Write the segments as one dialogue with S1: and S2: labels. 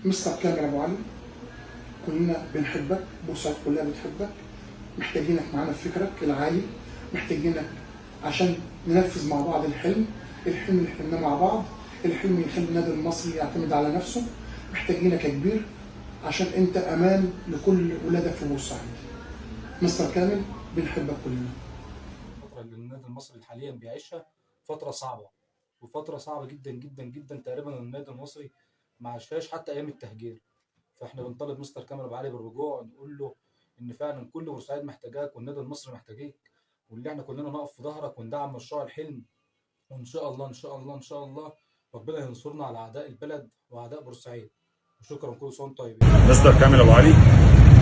S1: مستر كامل ابو علي، كلنا بنحبك، بورسعيد كلها بتحبك، محتاجينك معانا في فكرك العالي، محتاجينك عشان ننفذ مع بعض الحلم اللي حلمناه مع بعض، الحلم يخلي النادي المصري يعتمد على نفسه. محتاجينك يا كبير عشان انت امان لكل ولادك في بورسعيد. مستر كامل بنحبك كلنا.
S2: الفترة اللي النادي المصري حاليا بيعيشها فترة صعبة، وفترة صعبة جدا جدا جدا. تقريبا النادي المصري ما عاشهاش حتى أيام التهجير. فاحنا بنطالب مستر كامل أبو علي بالرجوع، ونقول له إن فعلا كل بورسعيد محتاجاك والنادي المصري محتاجيك، واللي احنا كلنا نقف في ظهرك وندعم مشروع الحلم. وإن شاء الله إن شاء الله إن شاء الله ربنا ينصرنا على أعداء البلد وأعداء بورسعيد. وشكرا، كل سنة وانتم طيبين.
S3: مستر كامل أبو علي،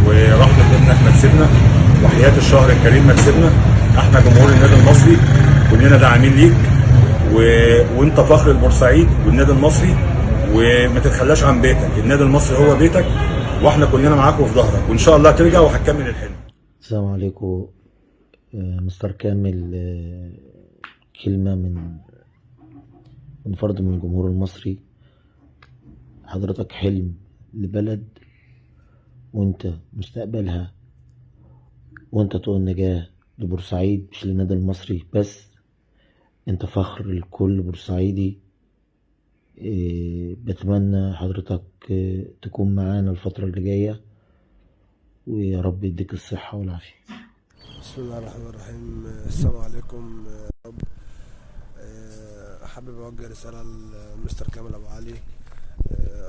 S3: ورحمة ابنك ما تسيبنا، وحياة الشهر الكريم ما تسيبنا. احنا جمهور النادي المصري كلنا داعمين ليك، وانت فخر البورسعيد والنادي المصري، وما تتخلاش عن بيتك. النادي المصري هو بيتك، واحنا كلنا معاك وفي ظهرك، وان شاء الله هترجع وهتكمل الحلم.
S4: السلام عليكم. مستر كامل، كلمة من فرد من الجمهور المصري. حضرتك حلم لبلد، وانت مستقبلها، وانت طول النجاة لبورسعيد، مش للنادي المصري بس. انت فخر لكل بورسعيدي. بتمنى حضرتك تكون معانا الفترة اللي جاية، ويا رب يديك الصحة والعافية.
S5: بسم الله الرحمن الرحيم. السلام عليكم. حابب اوجه رسالة لمستر كامل ابو علي،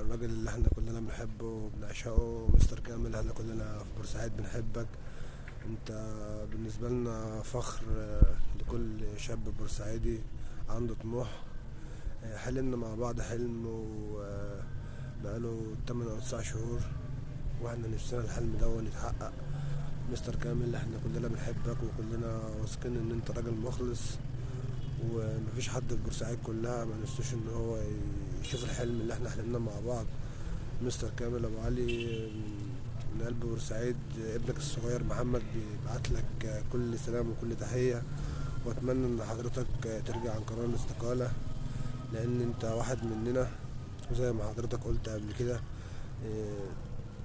S5: الراجل اللي احنا كلنا بنحبه وبنعشقه. مستر كامل، احنا كلنا في بورسعيد بنحبك. انت بالنسبة لنا فخر لكل شاب بورسعيدي عنده طموح. حلمنا مع بعض حلم وبقاله 8 أو 9 شهور، واحنا نفسنا الحلم ده يتحقق. مستر كامل، احنا كلنا بنحبك وكلنا واثقين ان انت راجل مخلص، ومفيش حد في بورسعيد كلها ما نفسوش ان هو يشوف الحلم اللي احنا حلمناه مع بعض. مستر كامل ابو علي من قلب بورسعيد، ابنك الصغير محمد بيبعت لك كل سلام وكل تحية، واتمنى ان حضرتك ترجع عن قرار الاستقالة، لان انت واحد مننا، وزي ما حضرتك قلت قبل كده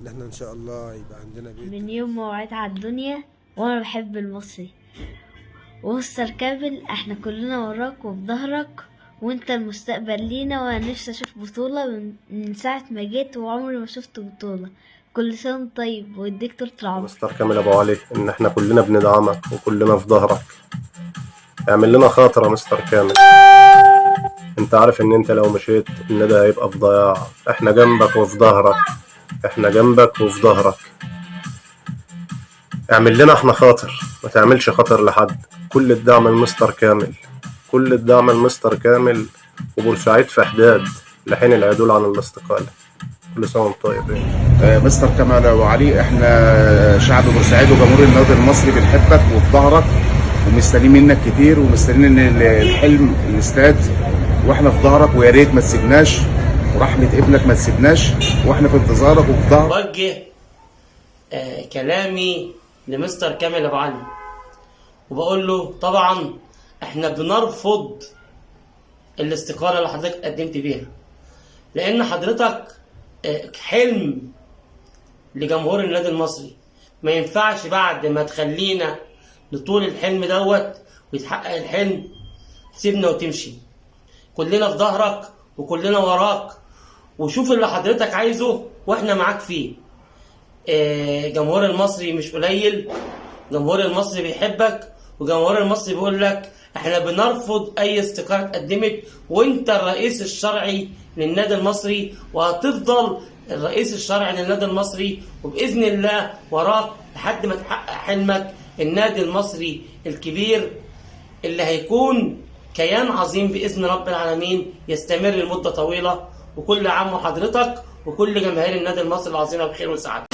S5: ان احنا ان شاء الله يبقى عندنا بيت.
S6: من يوم ما وعيت على الدنيا وانا بحب المصري. ومستر كامل، احنا كلنا وراك وفي ظهرك، وانت المستقبل لينا. وانا نفسي اشوف بطولة من ساعة ما جيت، وعمري ما شفت بطولة. كل سنة طيب، ويديك طول العمر.
S7: مستر كامل ابو علي، ان احنا كلنا بندعمك وكلنا في ظهرك. اعمل لنا خاطر يا مستر كامل. انت عارف ان انت لو مشيت النادي هيبقى في ضياع. احنا جنبك وفي ظهرك، احنا جنبك وفي ظهرك. اعمل لنا احنا خاطر، ما تعملش خاطر لحد. كل الدعم لمستر كامل، كل الدعم لمستر كامل، وبورسعيد في حداد لحين العدول عن الاستقالة. كل سنة وانتم طيبين.
S3: مستر كامل ابو علي، احنا شعب بورسعيد وجمهور النادي المصري بنحبك وفي ظهرك، ومستنيين منك كتير، ومستنيين ان الحلم الاستاد، واحنا في ظهرك. ويا ريت ما تسيبناش، ورحمة ابنك ما تسيبناش، واحنا في انتظارك وفي ظهرك.
S8: بوجه كلامي لمستر كامل ابو علي، وبقول له طبعا احنا بنرفض الاستقالة اللي حضرتك قدمت بيها، لان حضرتك حلم لجمهور النادي المصري. ما ينفعش بعد ما تخلينا لطول الحلم دوت ويتحقق الحلم تسيبنا وتمشي. كلنا في ظهرك وكلنا وراك، وشوف اللي حضرتك عايزه واحنا معاك فيه. جمهور المصري مش قليل، جمهور المصري بيحبك، وجمهور المصري بيقول لك احنا بنرفض اي استقالة اتقدمت، وانت الرئيس الشرعي للنادي المصري، وهتفضل الرئيس الشرعي للنادي المصري، وبإذن الله وراك لحد ما تحقق حلمك. النادي المصري الكبير اللي هيكون كيان عظيم بإذن رب العالمين، يستمر لمدة طويلة. وكل عام وحضرتك وكل جماهير النادي المصري العظيمة بخير وسعادة.